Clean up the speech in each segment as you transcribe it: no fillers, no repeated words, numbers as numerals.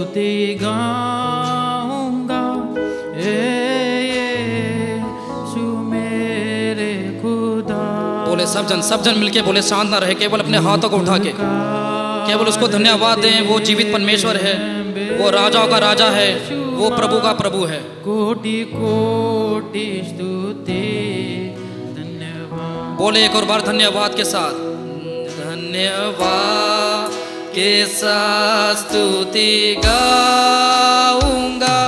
स्तुति गाऊंगा यीशु मेरे खुदा। बोले सब जन मिलके बोले, शांत ना रहे, केवल अपने हाथों को उठा के केवल उसको धन्यवाद दें। वो जीवित परमेश्वर है, वो राजाओं का राजा है, वो प्रभु का प्रभु है। कोटि कोटि स्तुति धन्यवाद। बोले एक और बार धन्यवाद के साथ, धन्यवाद के साथ स्तुति गाऊंगा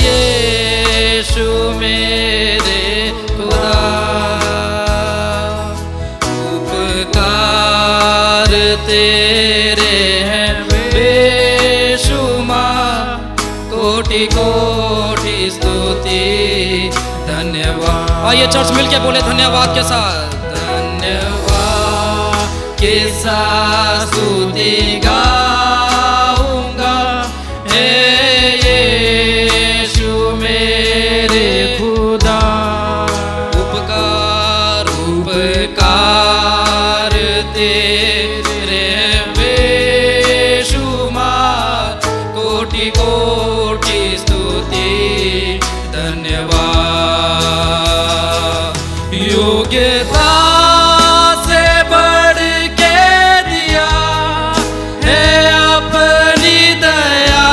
यीशु मेरे खुदा। उपकार तेरे हैं बेशुमार, कोटि कोटि स्तुति धन्यवाद। आइए चर्च मिलके बोले धन्यवाद के साथ, धन्यवाद के साथ स्तुति गाऊंगा यीशु मेरे खुदा। उपकार उपकार तेरे बेशुमार, कोटि कोटि स्तुति धन्यवाद। योग्यता से बढ़ के दिया है अपनी दया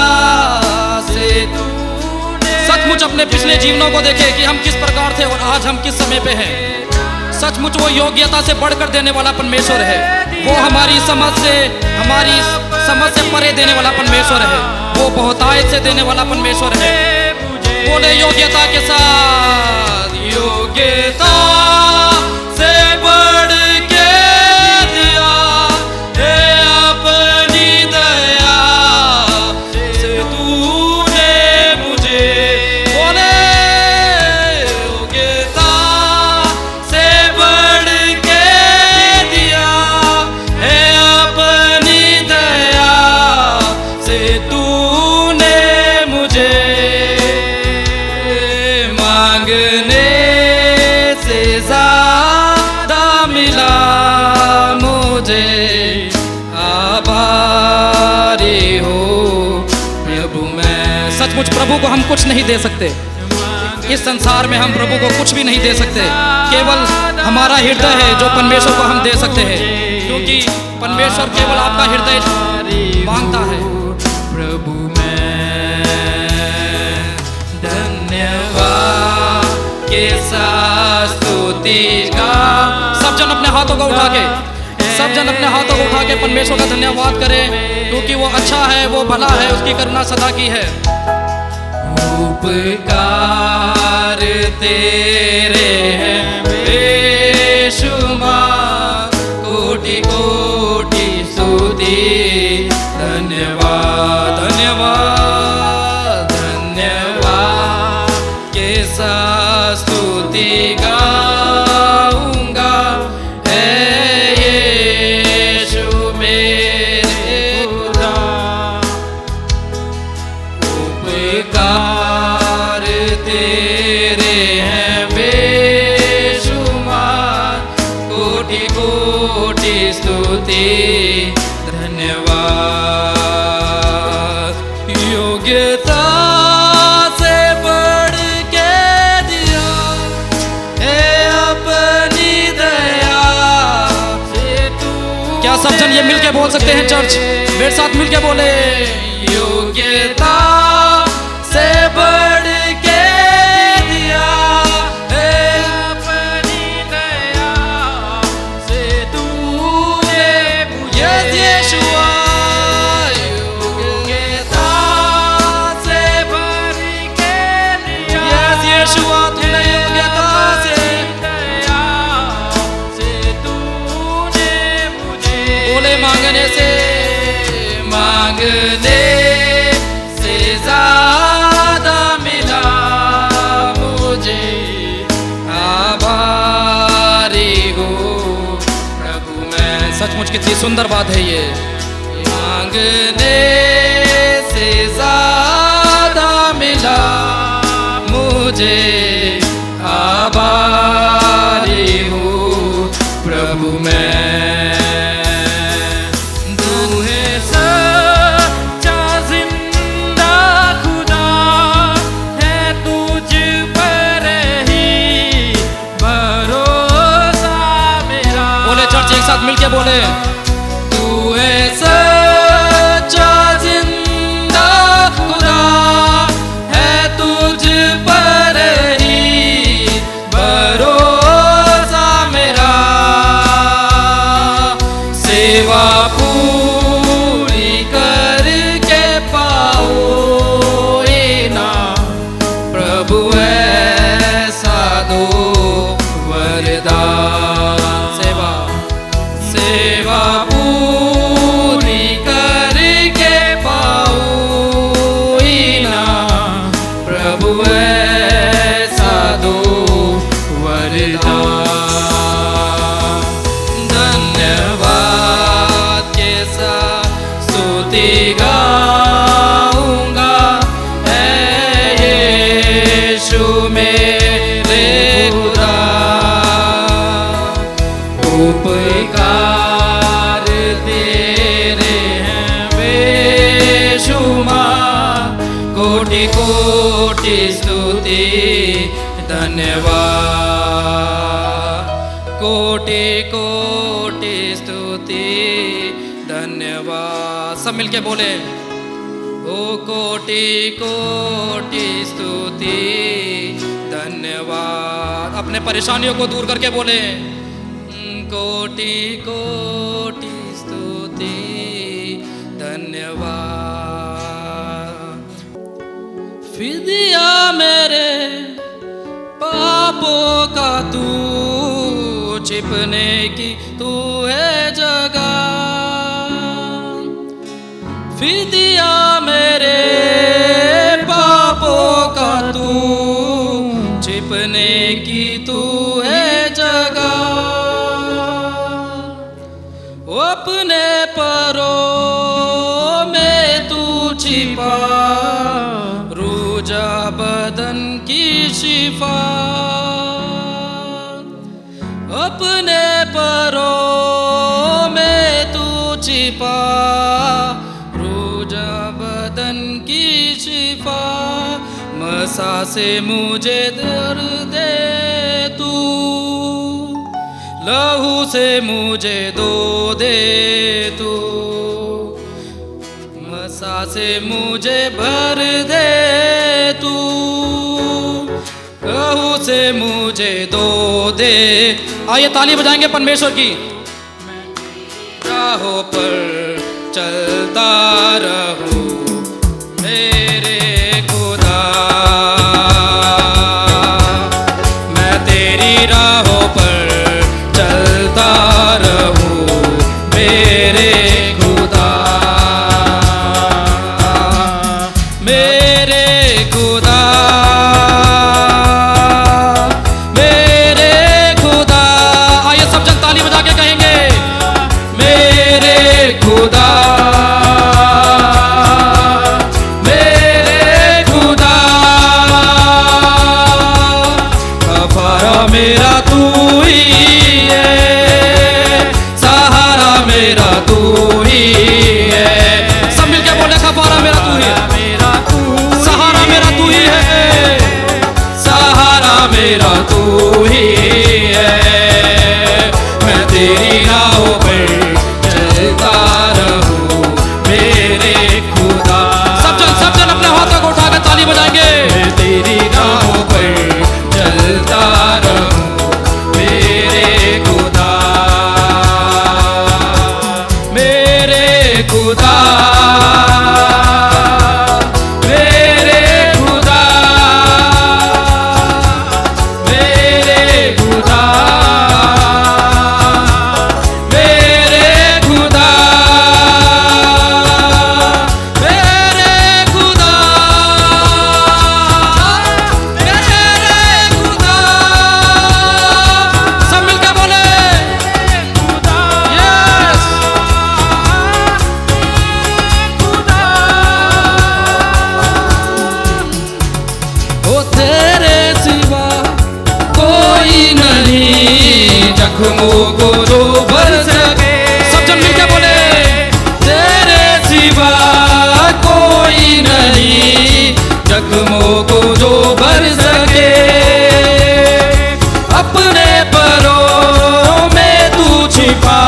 से तूने। सचमुच अपने पिछले जीवनों को देखे कि हम किस प्रकार थे और आज हम किस समय पे हैं। सचमुच वो योग्यता से बढ़कर देने वाला परमेश्वर है। वो हमारी समझ से परे देने वाला परमेश्वर है। वो बहुतायत से देने वाला परमेश्वर है। बोले योग्यता के साथ, योग्यता से बढ़ के दिया है अपनी दया से तूने मुझे। बोले योग्यता से बढ़ के दिया है अपनी दया से तूने मुझे। मांगने से ज्यादा मिला मुझे, आभारी हो प्रभु मैं। सचमुच प्रभु को हम कुछ नहीं दे सकते। इस संसार में हम प्रभु को कुछ भी नहीं दे सकते। केवल हमारा हृदय है जो परमेश्वर को हम दे सकते हैं, क्योंकि परमेश्वर केवल आपका हृदय मांगता है। प्रभु मैं धन्यवाद के साथ स्तुति गा। सब जन अपने हाथों को उठा के, सब जन अपने हाथों को उठा के परमेश्वर का धन्यवाद करें, क्योंकि वो अच्छा है, वो भला है, उसकी करुणा सदा की है। उपकार तेरे हैं बेशुमार, कोटि कोटि स्तुति धन्यवाद। धन्यवाद धन्यवाद के साथ स्तुति गाऊंगा यीशु मेरे खुदा। उपकार तेरे हैं बेशुमार, कोटि कोटि स्तुति धन्यवाद। योग्यता से बढ़ के दिया है अपनी दया से तू। क्या सब जन ये मिलके बोल सकते हैं चर्च? मेरे साथ मिलके बोले, योग्यता से बढ़ के दिया है अपनी दया से तूने मुझे। यीशुआ योग्यता से बढ़ के दिया, यीशुआ तूने योग्यता से दया से तूने मुझे। बोले मांगने से ज्यादा मिला मुझे, आभारी हो प्रभु मैं। सचमुच कितनी सुंदर बात है ये। मांगने से ज्यादा मिला मुझे, आभारी हो प्रभु मैं। तू है सच्चा साथ मिलके बोले, तू है सच्चा जिंदा खुदा, है तुझ पर ही भरोसा मेरा, सेवा पूरी करके पाओ ना प्रभु ऐसा दो वरदान। सेवा पूरी करके पाओ ना प्रभु ऐसा दो वरदान। धन्यवाद के साथ स्तुति गाऊंगा, है यीशु मेरे खुदा, उपकार तेरे हैं बेशुमार, कोटि कोटि स्तुति धन्यवाद, कोटि कोटि स्तुति धन्यवाद। सब मिलके बोले, ओ कोटि कोटि स्तुति धन्यवाद। अपने परेशानियों को दूर करके बोले, कोटि कोटि स्तुति धन्यवाद। फिदिया मेरे पापों का तू, छिपने की तू है जगह, फिदिया मेरे पापों का तू, छिपने की तू है जगह, अपने परों में तू छिपा, रूजा बदन की शिफा, अपने परों में तू छिपा, रूजा बदन की शिफा, मसा से मुझे दर्द दे तू, लहू से मुझे दो दे तू, मसा से मुझे भर दे तू, लहू से मुझे दो दे। आइए ताली बजाएंगे परमेश्वर की। राहों पर चलता रहूं मेरे खुदा, मैं तेरी राहों पर चलता रहूं मेरे खुदा, मेरे खुदा, मेरे खुदा। आइए सब जन ताली बजा के कहेंगे, मेरे खुदा, मेरे खुदा, कफारा मेरा तू ही है, सहारा मेरा तू ही है। सब मिलके बोले, कफारा मेरा तू ही है, सहारा मेरा तू ही है, सहारा मेरा तू ही है, मैं तेरी राहों पर चलता रहूं मेरे खुदा। सब जन अपने हाथों को उठा के ताली बजाएंगे, मैं तेरी राहों पर चलता रहूं मेरे खुदा, मेरे खुदा, मेरे खुदा, मेरे खुदा, मेरे खुदा, मेरे खुदा, मेरे खुदा। सब मिलकर बोले, यस, ओ तेरे सिवा कोई नहीं, जख्मों को जो भर सके। सब जन मिलके बोले, तेरे सिवा कोई नहीं, जख्मों को जो भर सके, अपने परों में तू छिपा,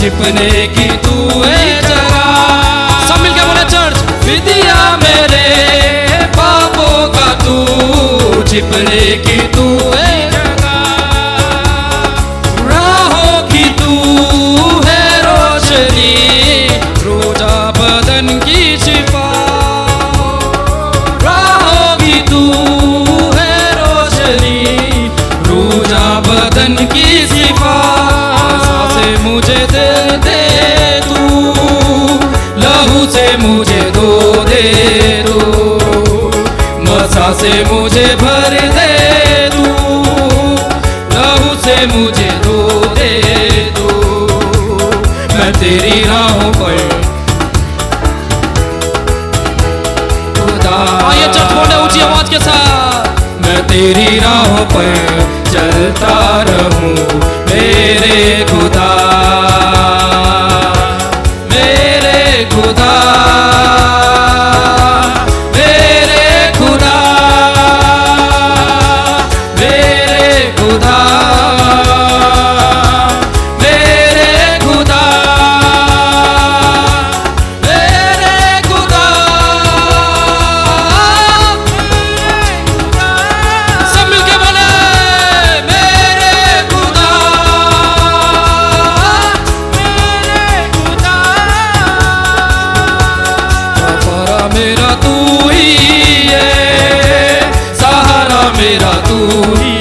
छिपने की तू है जगह। सब मिलके बोले चर्च, विधिया मेरे पापों का तू, छिपने की तू है जगह। राहों की तू है रोशनी, रोजा बदन की शिफा। राहों की तू है रोशनी, रोजा बदन की शिफा। सांसें मुझे दे दे तू, लहू से मुझे धो दे तू, मसा से मुझे भर दे तू, लहू से मुझे धो दे तू। मैं तेरी राहों पर खुदा, आइए चर्च बोले ऊंची आवाज के साथ, मैं तेरी राहों पर चलता रहूं मेरे खुदा, मेरे खुदा, मेरे खुदा, मेरे खुदा, मेरे खुदा, मेरे खुदा। सब मिलके बोले मेरे खुदा, मेरे खुदा। सहारा मेरा तू ही है, सहारा मेरा तू ही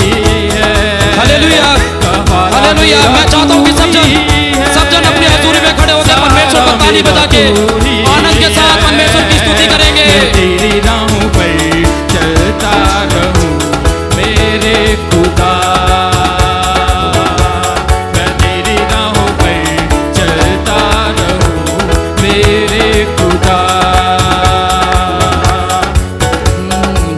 है। Hallelujah, hallelujah. मैं चाहता हूँ कि सब जन अपनी हजूरी में खड़े होकर परमेश्वर को ताली बजा के आनंद के साथ परमेश्वर की स्तुति करेंगे। तेरी राहों पर चलता रहूं मेरे खुदा, मैं तेरी राहों पर चलता रहूं मेरे खुदा।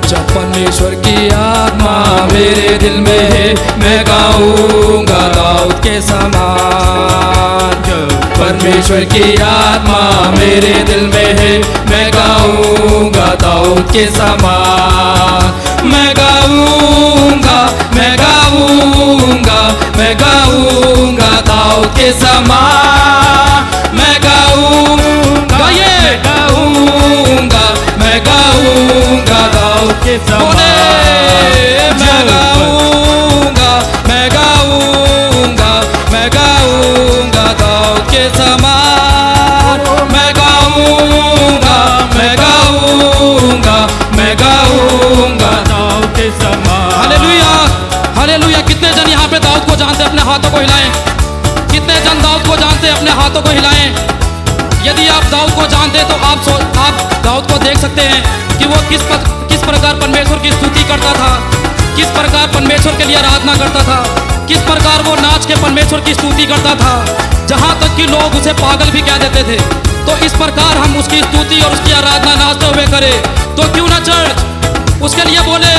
जब परमेश्वर की आत्मा मेरे दिल में है, मैं गाऊंगा दाऊद के समान। जब परमेश्वर की आत्मा मेरे दिल में है, मैं गाऊंगा दाऊद के समान। मैं गाऊंगा, मैं गाऊंगा, मैं गाऊंगा दाऊद के समान। मैं गाऊंगा, मैं गाऊंगा, मैं गाऊंगा दाऊद के समान। मैं गाऊंगा, मैं गाऊंगा, मैं गाऊंगा दाऊद के समान। मैं गाऊंगा, मैं गाऊंगा, मैं गाऊंगा दाऊद के समान। Hallelujah, hallelujah. कितने जन यहाँ पे दाऊद को जानते हैं? अपने हाथों को हिलाएं। कितने जन दाऊद को जानते हैं? अपने हाथों को हिलाएं। यदि आप दाऊद को जानते हैं तो आप दाऊद को देख सकते हैं कि वो किस प्रकार परमेश्वर की स्तुति करता था, किस प्रकार परमेश्वर के लिए आराधना करता था, किस प्रकार वो नाच के परमेश्वर की स्तुति करता था, जहाँ तक कि लोग उसे पागल भी कह देते थे। तो इस प्रकार हम उसकी स्तुति और उसकी आराधना नाचते हुए करें, तो क्यों ना चर्च उसके लिए बोले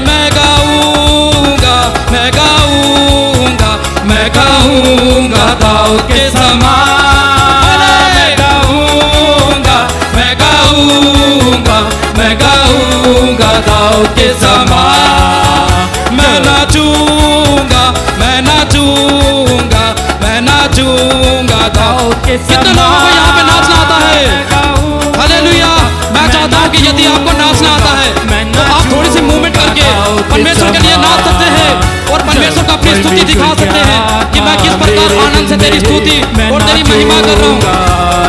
मैं गाऊंगा, मैं गाऊंगा, मैं गाऊंगा दाऊद के समान। मैं गाऊंगा, मैं गाऊंगा, मैं गाऊंगा दाऊद के समान। मैं नाचूंगा, मैं नाचूंगा, मैं नाचूंगा दाऊद के समान। कितने लोगों को यहाँ पे नाचना आता है? हालेलुया। मैं चाहता हूँ कि यदि आपको नाचना आता है तो आप थोड़ी सी मूवमेंट करके परमेश्वर के लिए नाच सकते हैं और परमेश्वर को अपनी स्तुति दिखा सकते हैं कि मैं किस प्रकार आनंद से तेरी स्तुति और तेरी महिमा कर रहा हूँ।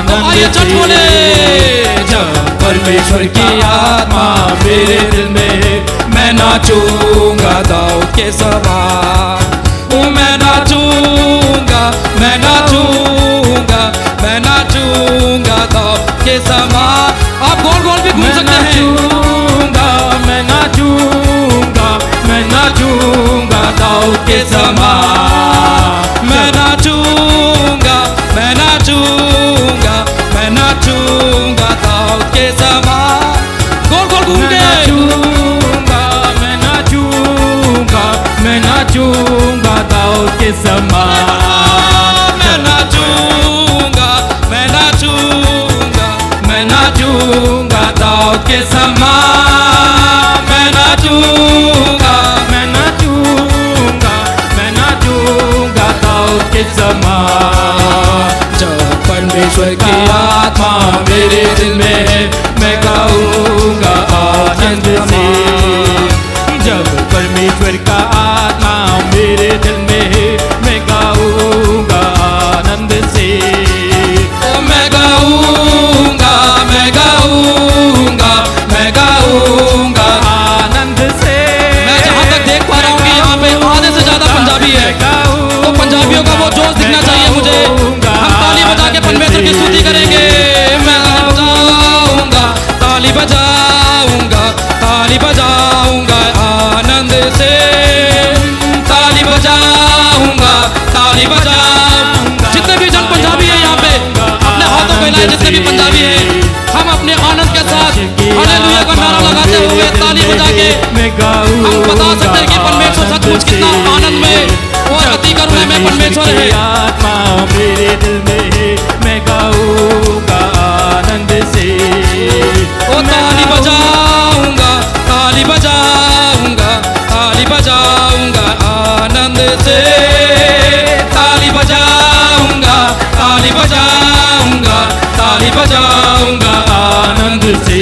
तो आइए चर्च बोले, जब परमेश्वर की आत्मा मेरे दिल में, मैं नाचूंगा दाऊद के समान। मैं नाचूंगा, मैं नाचूंगा, मैं नाचूंगा दाऊद के समान। आप गोल गोल भी घूम सकते हैं। मैं नाचूंगा, मैं नाचूंगा दाऊद के समान। मैं नाचूंगा, मैं नाचूंगा, मैं नाचूंगा दाऊद के समान। गोल गोल घूम के नाचूंगा, मैं नाचूंगा, मैं नाचूंगा दाऊद के समान। मैं नाचूंगा, मैं नाचूंगा, मैं नाचूंगा दाऊद के समान। मैं नाचूंगा, मैं नाचूंगा, मैं नाचूंगा दाऊद के समान। परमेश्वर की आत्मा मेरे दिल में है, मैं गाऊंगा आनंद से। जब परमेश्वर का आत्मा मेरे दिल में है, मैं गाऊंगा आनंद से। ओ मैं गाऊंगा, मैं गाऊंगा, मैं गाऊंगा आनंद से। मैं जहाँ तक देख पा रहा हूँ कि यहाँ पे आधे से ज्यादा पंजाबी है, तो पंजाबियों का वो जोश दिखना चाहिए मुझे। हम ताली बजा के परमेश्वर की स्तुति करेंगे। मैं बजाऊंगा, ताली बजाऊंगा, ताली बजाऊंगा आनंद से, ताली बजाऊंगा, ताली बजाऊंगा। जितने भी जन पंजाबी है यहाँ पे अपने हाथों को हिलाएं, जितने भी पंजाबी है, हम अपने आनंद के साथ हालेलुया का नारा लगाते हुए ताली बजा के हम बता सकते हैं कि परमेश्वर सचमुच कितना आनंद में और अति करुणा में परमेश्वर है। आत्मा मेरे दिल में है, मैं गाऊंगा आनंद से। ओ ताली बजाऊंगा, ताली बजाऊंगा, ताली बजाऊंगा आनंद से, ताली बजाऊंगा, ताली बजाऊंगा, ताली बजाऊंगा आनंद से।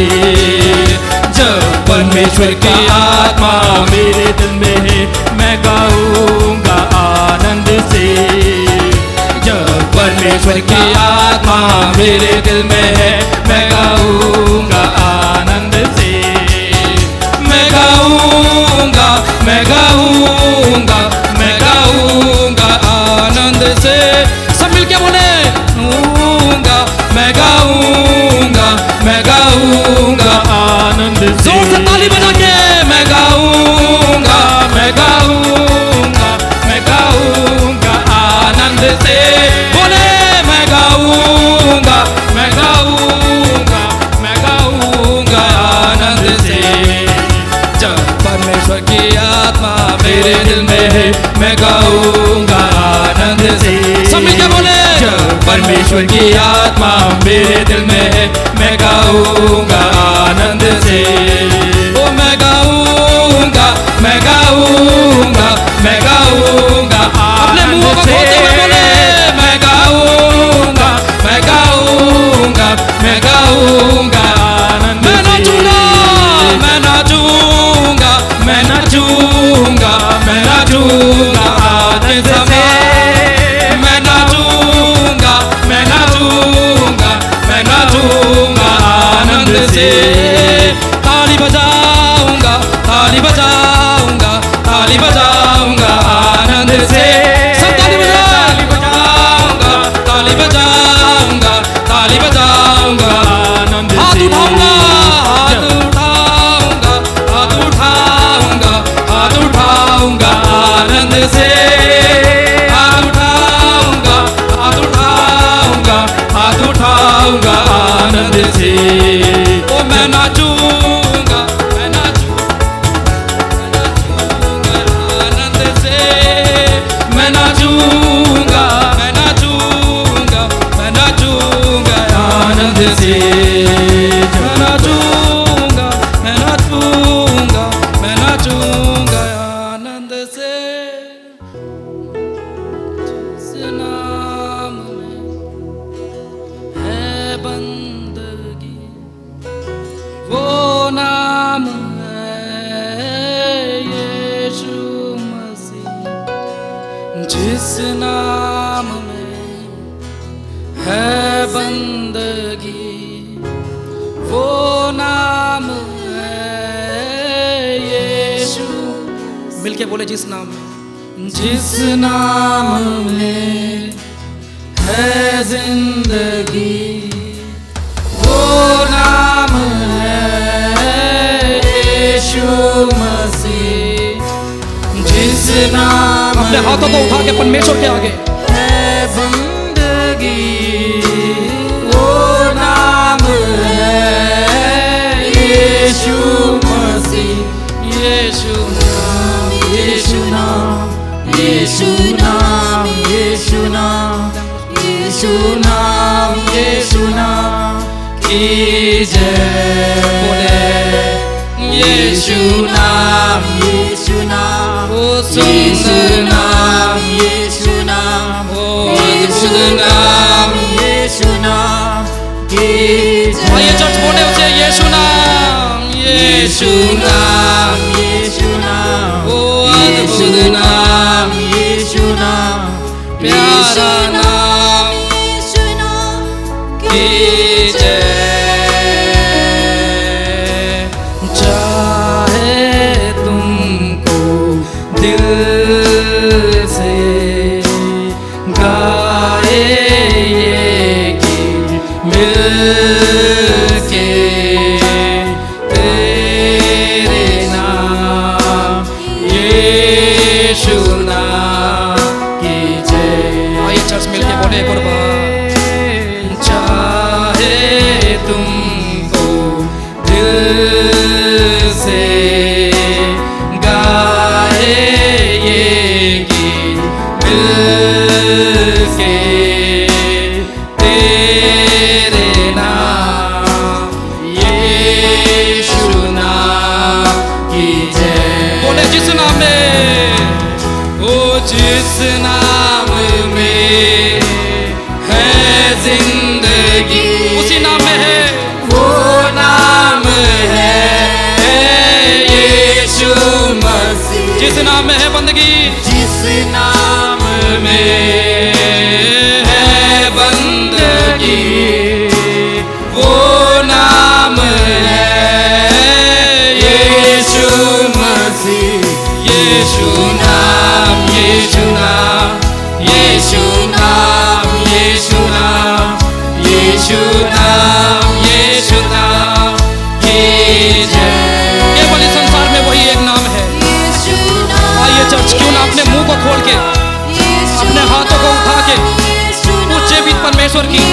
जब परमेश्वर की आत्मा मेरे दिल में है, मैं गाऊंगा आनंद से। जब परमेश्वर की आत्मा मेरे दिल में है, मैं गाऊंगा आनंद से। मैं गाऊंगा, मैं गाऊंगा, मैं गाऊंगा आनंद से। सब मिलके बोले गाऊंगा, मैं गाऊंगा, मैं गाऊंगा आनंद से। जोर से ताली बजा के मैं गाऊंगा, मैं गाऊंगा, मैं गाऊंगा आनंद से। बोले मैं गाऊंगा, मैं गाऊंगा, मैं गाऊंगा आनंद से। जब परमेश्वर की आत्मा मेरे दिल में है, मैं गाऊंगा आनंद से। सब मिलके बोले जब परमेश्वर की आत्मा मेरे दिल में है, मैं गाऊंगा आनंद से। ओ मैं गाऊंगा, मैं गाऊंगा, मैं गाऊंगा अपने मुंह को खोलते हुए बोले मैं गाऊंगा, मैं गाऊंगा, मैं गाऊंगा आनंद से। मैं नाचूंगा, मैं नाचूंगा, मैं नाचूंगा, मैं नाचूंगा आनंद से। मैं नाचूंगा, मैं नाचूंगा, मैं नाचूंगा आनंद से। ताली बजाऊंगा, ताली बजाऊंगा, ताली बजाऊंगा आनंद से। सब ताली बजाऊंगा, ताली बजाऊंगा, ताली बजाऊंगा आनंद से। हाथ उठाऊंगा, हाथ उठाऊंगा, हाथ उठाऊंगा, हाथ उठाऊंगा आनंद से। हाथ उठाऊंगा, हाथ उठाऊंगा, हाथ उठाऊंगा आनंद से। ओ मैं नाचूंगा, मैं नाचूंगा आनंद से। मैं नाचूंगा, मैं नाचूंगा, मैं नाचूंगा आनंद से। मैं नाचूंगा, मैं नाचूंगा, मैं नाचूंगा आनंद से। जिस नाम में है बंदगी, वो नाम है यीशु मसीह। जिस नाम में है बंदगी, वो नाम है यीशु। मिलके बोले जिस नाम में, जिस नाम में है जिंदगी, वो नाम है यीशु मसीह। जिस नाम अपने हाथों को उठा के परमेश्वर के आगे है बंदगी, वो नाम है यीशु मसीह। यीशु नाम, यीशु नाम, यीशु नाम, यीशु नाम, यीशु नाम, यीशु नाम की जय। बोले यीशु नाम, यीशु नाम, ओ सुंदर नाम, यीशु नाम, ओ अद्भुत नाम, यीशु नाम। प्यारा नाम यीशु नाम की जय। चाहे तुमको दिल से गाए ये गीत मिलके तेरे नाम यीशु नाम की जय। आइए चर्च मिलके बोले एक और बार। चाहे तुमको दिल से गाए ये गीत मिलके तेरे नाम यीशु नाम की जय। बोले जिस नाम में, ओ जिस नाम में है जिंदगी, उसी नाम में है, वो नाम है यीशु मसीह। जिस नाम में है बंदगी, जिस नाम में है बंदगी, वो नाम है यीशु मसीह। यीशु नाम, यीशु नाम, यीशु नाम, यीशु नाम, यीशु नाम, यीशु नाम की जय। केवल इस संसार में वही एक नाम है। यीशु नाम। आइए चर्च, क्यों ना अपने मुंह को खोल के, अपने हाथों को उठा के उस जीवित परमेश्वर की,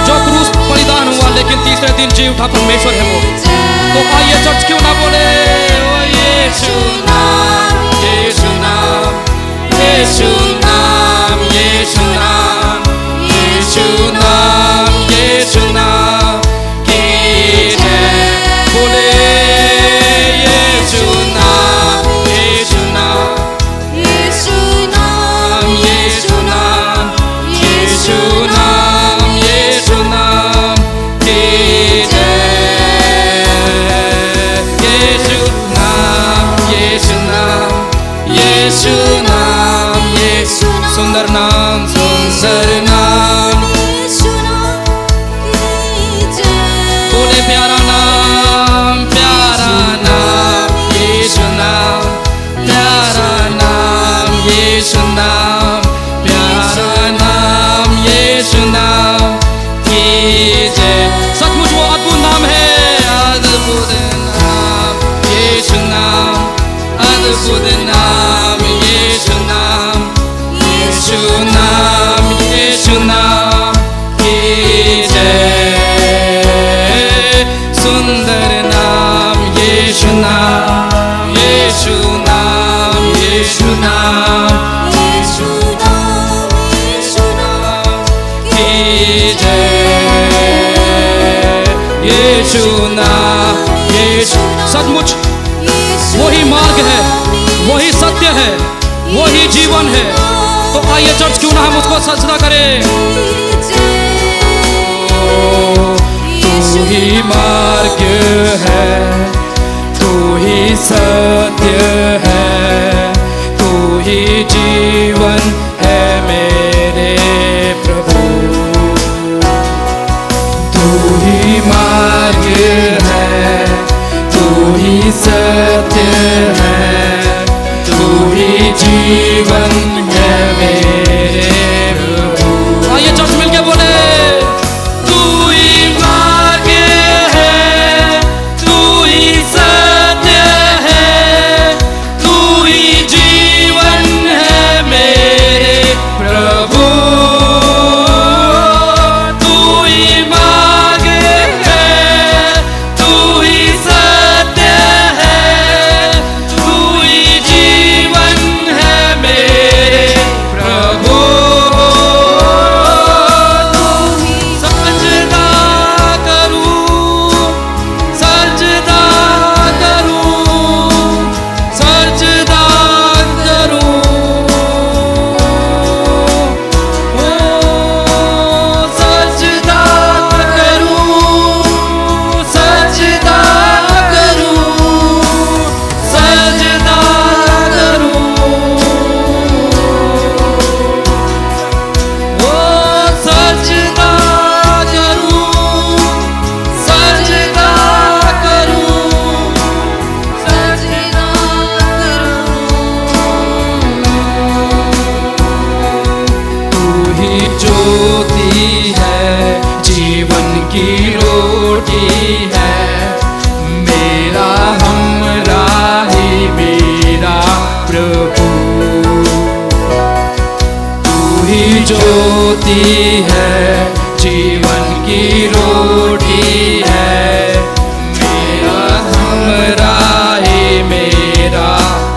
जो क्रूस बलिदान हुआ लेकिन तीसरे दिन जी उठा परमेश्वर है वो। तो आइए चर्च, क्यों ना बोले ओ यीशु नाम, यीशु नाम, यीशु नाम, यीशु नाम, यीशु नाम, यीशु नाम की जय। बोले यीशु नाम, यीशु नाम, यीशु नाम, यीशु नाम, यीशु नाम, यीशु नाम की जय। यीशु नाम, यीशु नाम, यीशु नाम, यीशु सुंदर नाम, सुंदर नाम। यीशु नाम की जय। बोले प्यारा नाम, प्यारा नाम, यीशु नाम, प्यारा नाम, यीशु नाम, प्यारा नाम, यीशु नाम की जय। सचमुच वो अद्भुत नाम है, अद्भुत नाम, यीशु नाम, अद्भुत नाम, यीशु नाम, यीशु नाम, यीशु नाम की जय। सुंदर नाम, यीशु नाम, यीशु नाम, यीशु नाम, यीशु नाम, यीशु नाम की जय। यीशु नाम, यीशु सचमुच वही मार्ग है, वही सत्य है, वही जीवन है। तो आइए चर्च, क्यों ना हम उसको सजदा करें। तू ही मार्ग है, तू ही सत्य है, तू ही जीवन है मेरे प्रभु। तू ही मार्ग है, तू ही सत्य है, तू ही जीवन है मेरे प्रभु। आइए चर्च मिलके बोले, तू ही मार्ग है, तू ही सत्य है, तू ही जीवन है मेरे प्रभु। तू ही मार्ग है, तू ही सत्य है, तू ही जीवन है मेरे रोटी है, मेरा हमराही मेरा प्रभु। तू ही ज्योति है, जीवन की रोटी है, मेरा हमराही मेरा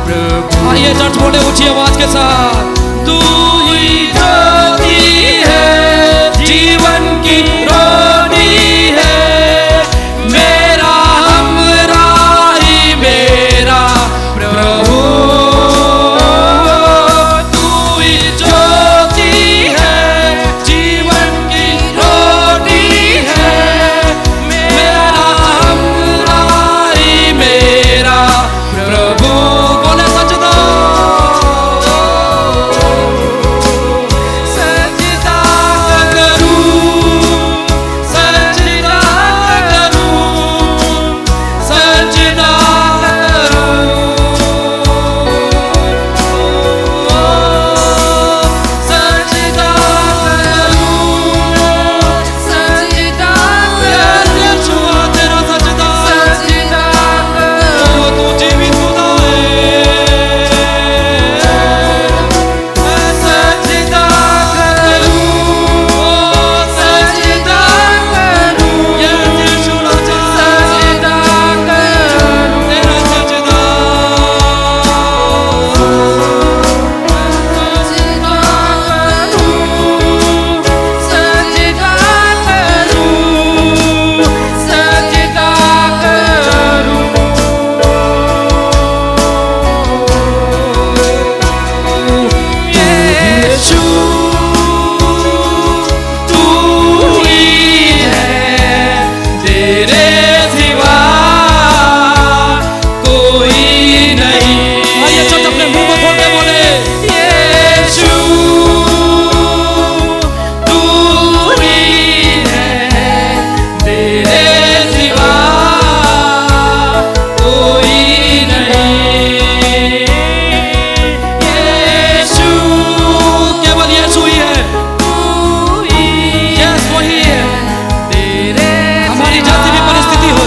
प्रभु। आइए चर्च बोले ऊंची आवाज के साथ, तू ही ज्योति है, जीवन की रोटी है, मेरा हमराही मेरा प्रभु। तू ही ज्योति है, जीवन की रोटी है, मेरा हमराही मेरा प्रभु। बोले सजदा सजदा करूं, सजदा करूं, सजदा करूं, सजदा करूं, सजदा यीशुआ तेरा सजदा, सजदा ओ तू जीवित खुदा है। सजदा करूं, सजदा करूं, यीशु राजा सजदा करूं, तेरा सजदा, सजदा करूं, सजदा यीशु तू ही है, तेरे सिवा कोई नहीं। आइए चल अपने मुंह को खोल के बोले, यीशु तू ही है, तेरे सिवा कोई नहीं। यीशु केवल यीशु ही है, यस वही है। हमारी जैसी भी परिस्थिति हो,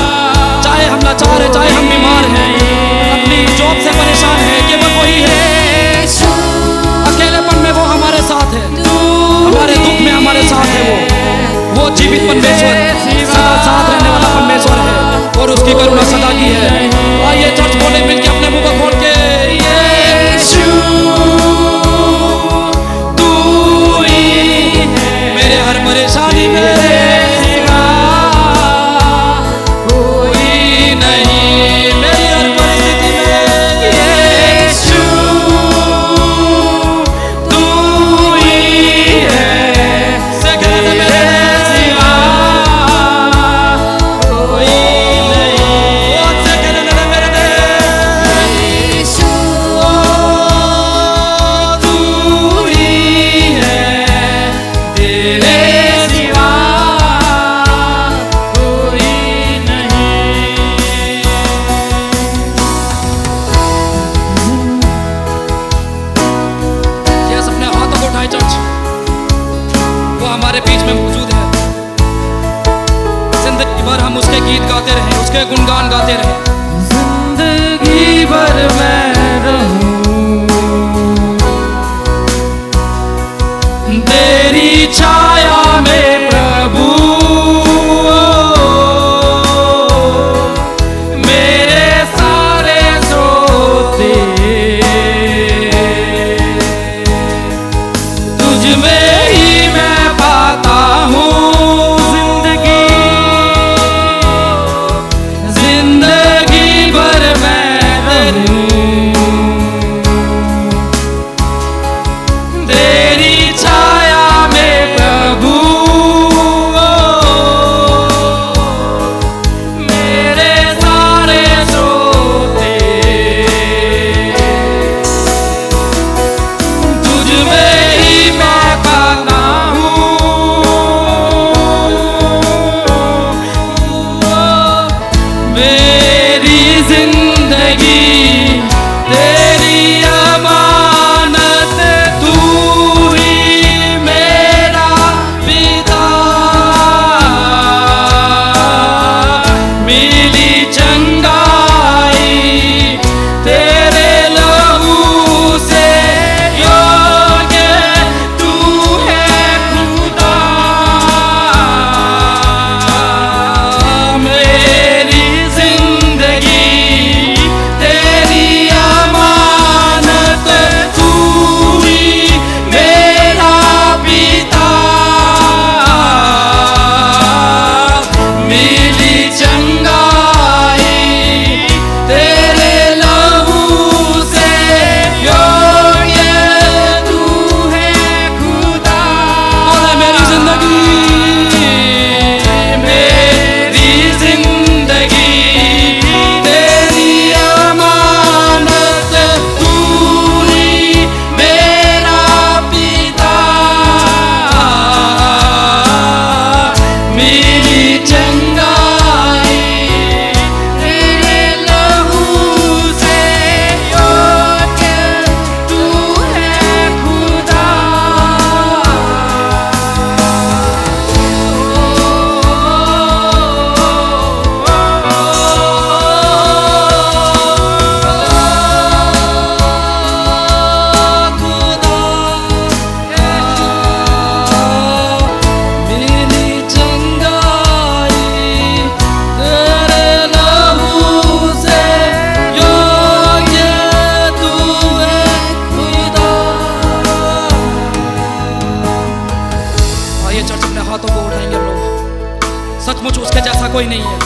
चाहे हम लाचार है, चाहे हम बीमार हैं, अपनी जॉब से परेशान है, केवल वही है। अकेलेपन में वो हमारे साथ है, हमारे दुख में हमारे साथ है। वो जीवित परमेश्वर, सदा साथ रहने वाला परमेश्वर है, और उसकी करुणा सदा की है। आइए चर्च बोले मिलके अपने मुंह को खोल के, यीशु तू ही है, मेरे हर परेशानी में सिवा कोई नहीं, मेरी हर परिस्थिति में यीशु तू ही है, सगल मेरे सिवा कोई नहीं। सगल मेरे तू ही है, तेरे सिवा कोई नहीं। यस, अपने हाथों को उठाए चर्च, वो हमारे बीच में मौजूद है। जिंदगी भर हम उसके गीत गाते रहे, उसके गुणगान गाते रहे। जिंदगी भर मैं रहूं तेरी छाया में प्रभु, मेरे सारे सोते तुझ में ही मैं पाता हूँ। जिंदगी भर मैं रहूं तेरी छाया में प्रभु, मेरे सारे सोते तुझ में ही मैं पाता हूँ। मेरी जिंदगी तेरी अमानत, तू ही मेरा पिता। जैसा कोई नहीं है।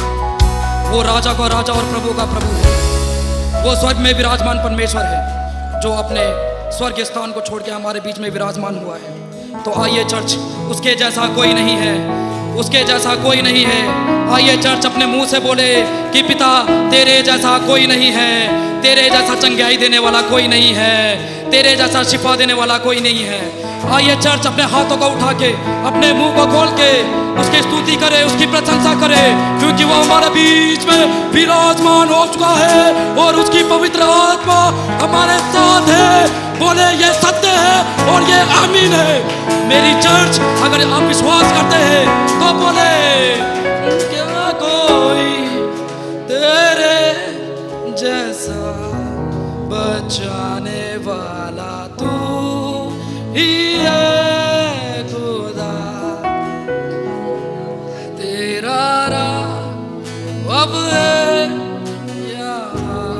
वो राजा का राजा और प्रभु का प्रभु है। वो स्वर्ग में विराजमान परमेश्वर है, जो अपने स्वर्ग स्थान को छोड़ के हमारे बीच में विराजमान हुआ है। तो आइए चर्च, उसके जैसा कोई नहीं है, उसके जैसा कोई नहीं है। आइए चर्च अपने मुंह से बोले कि पिता तेरे जैसा कोई नहीं है, तेरे जैसा चंगाई देने वाला कोई नहीं है, तेरे जैसा शिफा देने वाला कोई नहीं है। आइए चर्च अपने हाथों को उठा के, अपने मुंह को खोल के उसकी स्तुति करे, उसकी प्रशंसा करे, क्योंकि वो हमारे बीच में विराजमान हो चुका है और उसकी पवित्र आत्मा हमारे साथ है। बोले ये सत्य है और ये आमीन है। मेरी चर्च, अगर आप विश्वास करते हैं तो बोले क्या कोई तेरे जैसा बचाने वाला तू ही है खुदा। तेरा राज अब है यहाँ,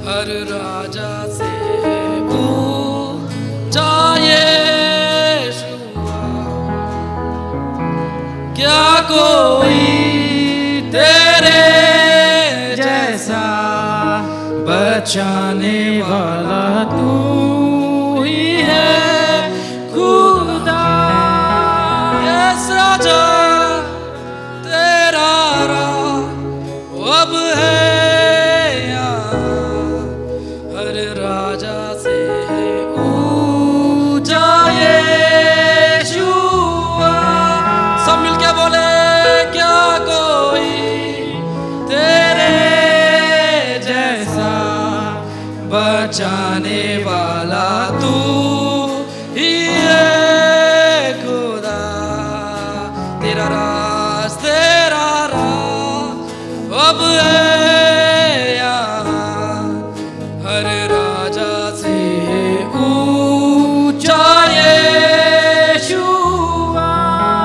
हर राजा से ऊंचा यीशुआ। क्या कोई तेरे जैसा बचाने वाला तू ही है खुदा। यस राजा, तेरा राज अब है यहाँ, हर राजा से ऊंचा यीशुआ। सब मिलके बोले क्या कोई तेरे जैसा बचाने वाला तू ही है खुदा। तेरा राज अब है यहाँ, हर राजा से ऊंचा यीशुआ।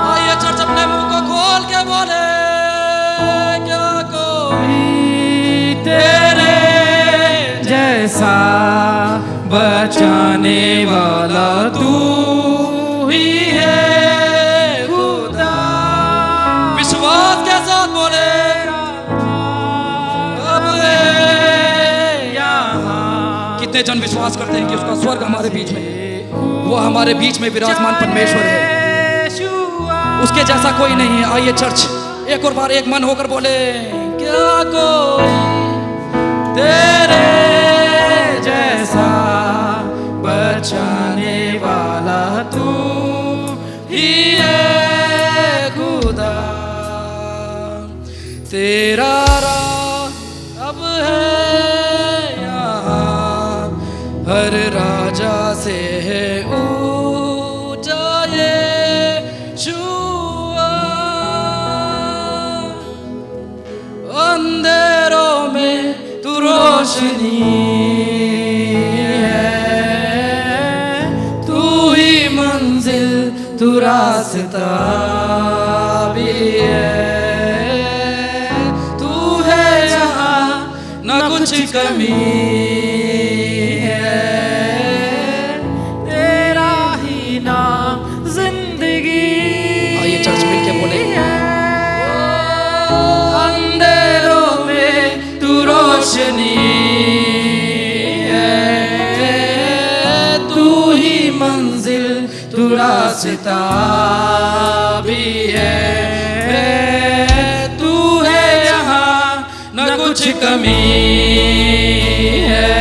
आइए चर्च अपने मुंह को खोल के बोले क्या कोई तेरे जैसा बचाने वाला तू ही है खुदा। विश्वास के साथ बोले अब है यहाँ। कितने जन विश्वास करते हैं कि उसका स्वर्ग हमारे बीच में है, वो हमारे बीच में विराजमान परमेश्वर है, उसके जैसा कोई नहीं है। आइए चर्च एक और बार एक मन होकर बोले क्या कोई तेरे जैसा बचाने वाला तू ही है खुदा। तेरा राज अब है यहाँ, हर राजा से है ऊंचा यीशुआ। अंधेरों में तू रोशनी है, तू ही मंजिल तू रास्ता भी है। तू है यहाँ न कुछ कमी है, तेरा ही नाम जिंदगी। आइए चर्च मिलके बोले अंधेरों में तू रोशनी है, तू ही मंजिल तू रास्ता भी है। तू है यहाँ न कुछ कमी है,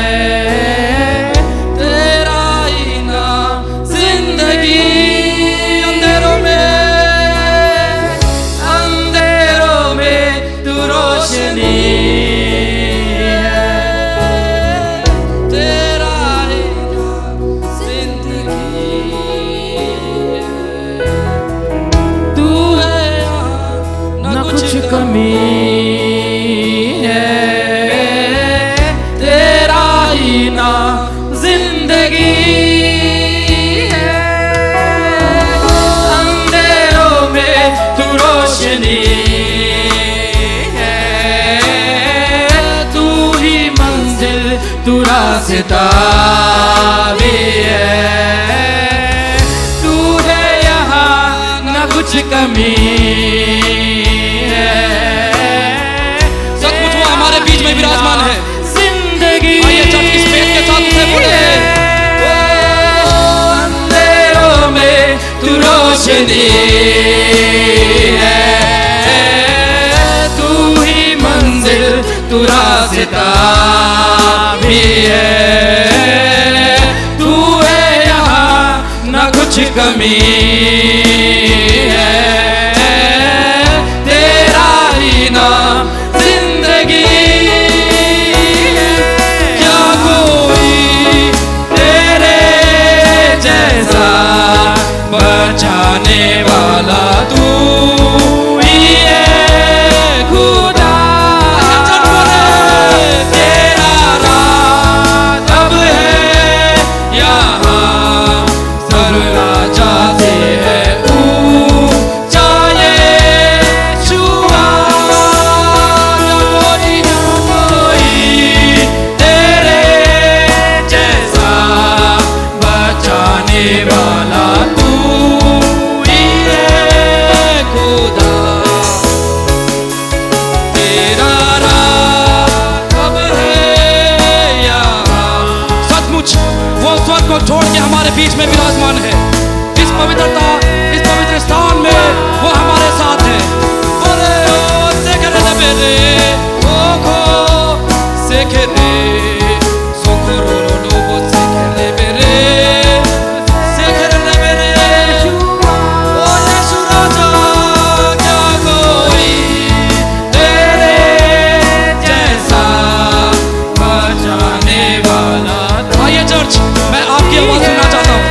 तेरा ही नाम जिंदगी। अंधेरों में तू रोशनी है, तेरा ही नाम जिंदगी है। तू है यहाँ न कुछ कमी है, तेरा ही नाम जिंदगी है। अंधेरों में तू रोशनी है, तू ही मंजिल तू रास्ता भी है। तू है यहाँ न कुछ कमी है, में विराजमान है। जिंदगी आइए चर्च इस पेट के साथ उसे बोले, अंधेरों में तू रोशनी है, तू ही मंजिल तू रास्ता भी है, तू है यहाँ ना कुछ कमी है, तेरा ही नाम जिंदगी है, क्या कोई तेरे जैसा बचाने वाला तू ही है खुदा। तेरा राज अब है यहाँ, सर्वराजा से है ऊंचा यीशुआ, न कोई तेरे जैसा बचाने वाला तू ही है खुदा। तेरा राज अब है यहाँ। सचमुच वो स्वर्ग को छोड़ के हमारे बीच में विराजमान है। इस पवित्रता, इस पवित्र स्थान में वो हमारे साथ है। अरे ओ सेकरे मेरे ओ खो सेकरे सोखरो लोबो सेकरे मेरे सेकरे मेरे ओ यीशु राजा, क्या कोई तेरे जैसा बचाने वाला तू। आइए चर्च, मैं आपकी आवाज सुनना चाहता हूँ।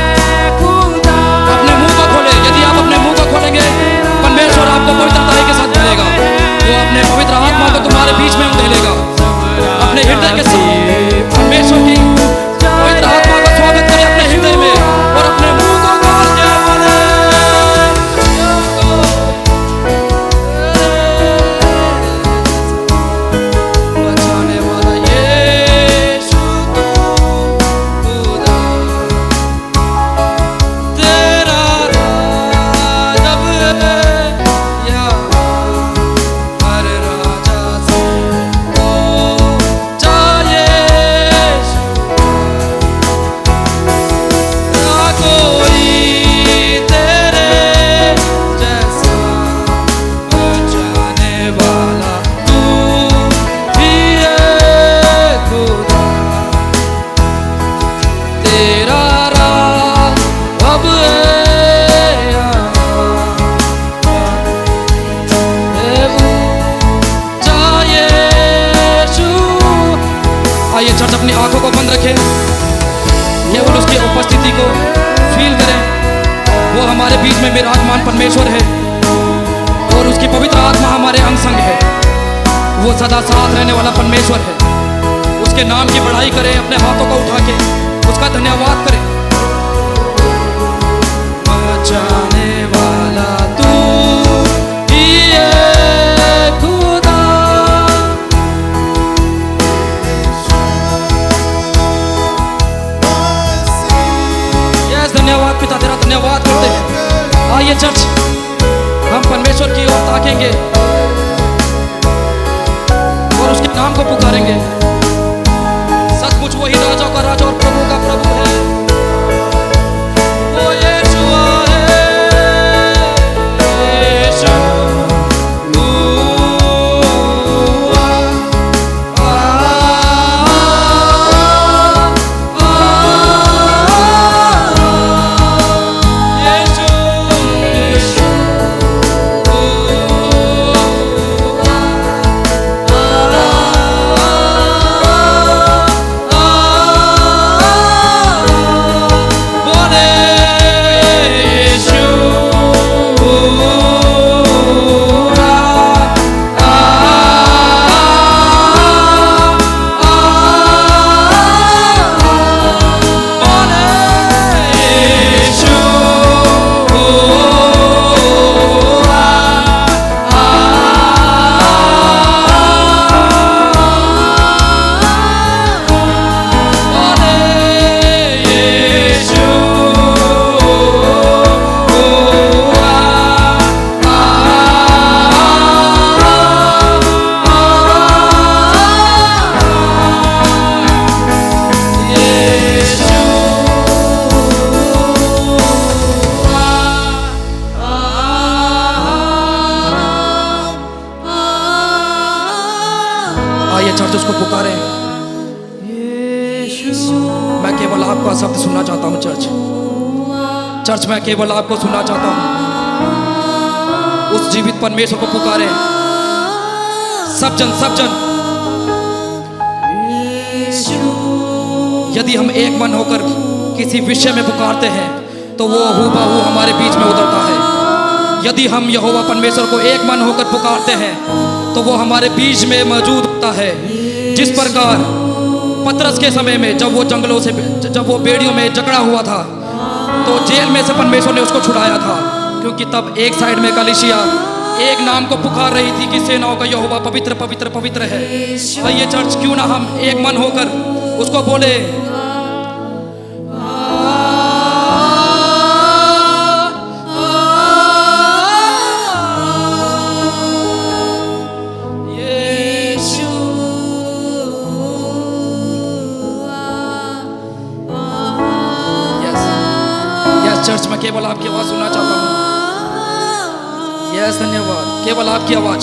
अपने मुंह को खोले। यदि आप अपने मुंह को खोलेंगे, परमेश्वर आपको पवित्रता के साथ मिलेगा। वो अपने पवित्र आत्मा को तुम्हारे बीच में उंडेलेगा। अपने हृदय के साथ परमेश्वर की पवित्र आत्मा का स्वागत करें अपने हृदय में, और अपने मुंह को खोल के बोले, बचाने वाला यीशु तू खुदा। तेरा राज अब है यहाँ, हर राजा से ऊंचा यीशु, ना कोई तेरे जैसा बचाने वाला तू ही है खुदा। तेरा राज अब है यहाँ, ऊंचा यीशु। आइए चर्च अपनी आंखों को बंद रखें, केवल उसकी उपस्थिति को फील करें। वो हमारे बीच में विराजमान परमेश्वर है, और उसकी पवित्र आत्मा हमारे अंग संग है। वो सदा साथ रहने वाला परमेश्वर है। उसके नाम की बढ़ाई करें, अपने हाथों को उठा के उसका धन्यवाद करें। बचाने वाला तू ही है खुदा। यस, धन्यवाद पिता, तेरा धन्यवाद करते हैं। आइए चर्च, हम परमेश्वर की ओर ताकेंगे और उसके नाम को पुकारेंगे। सचमुच वही राजा का राजा और प्रभु का प्रभु है। वो यीशुआ है, यीशु। आइए चर्च उसको पुकारें। मैं केवल आपका शब्द सुनना चाहता हूँ चर्च मैं केवल आपको सुनना चाहता हूँ। उस जीवित परमेश्वर को पुकारें। सब जन यदि हम एक मन होकर किसी विषय में पुकारते हैं तो वो हूबहू हमारे बीच में उतरता है। यदि हम यहोवा परमेश्वर को एक मन होकर पुकारते हैं तो वो हमारे बीच में मौजूद होता है। जिस प्रकार पतरस के समय में जब वो बेड़ियों में जकड़ा हुआ था तो जेल में से परमेश्वर ने उसको छुड़ाया था, क्योंकि तब एक साइड में कलीसिया एक नाम को पुकार रही थी कि सेनाओं का यहोवा पवित्र पवित्र पवित्र है। आइए चर्च, क्यों ना हम एक मन होकर उसको बोले। चर्च में केवल आपकी आवाज सुनना चाहता हूँ। यस, धन्यवाद। केवल आपकी आवाज।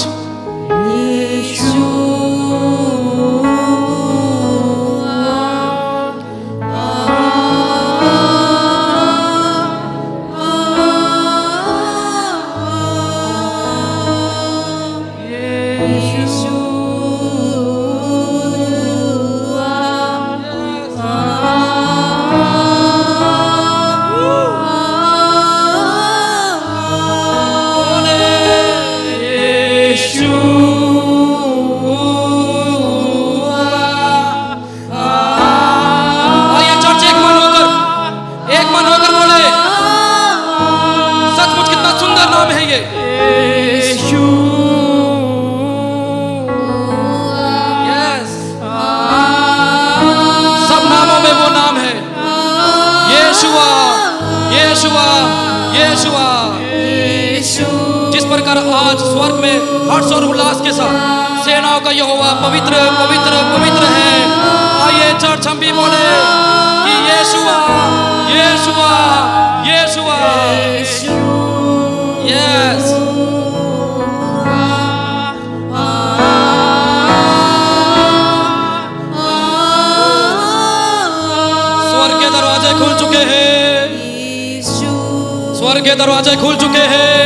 जिस प्रकार आज स्वर्ग में हर्ष और उल्लास के साथ सेनाओं का यहोवा पवित्र पवित्र पवित्र है। आइए चर्च हम भी बोले कि यीशुआ यीशुआ यीशुआ। यस, स्वर्ग के दरवाजे खुल चुके हैं। स्वर्ग के दरवाजे खुल चुके हैं।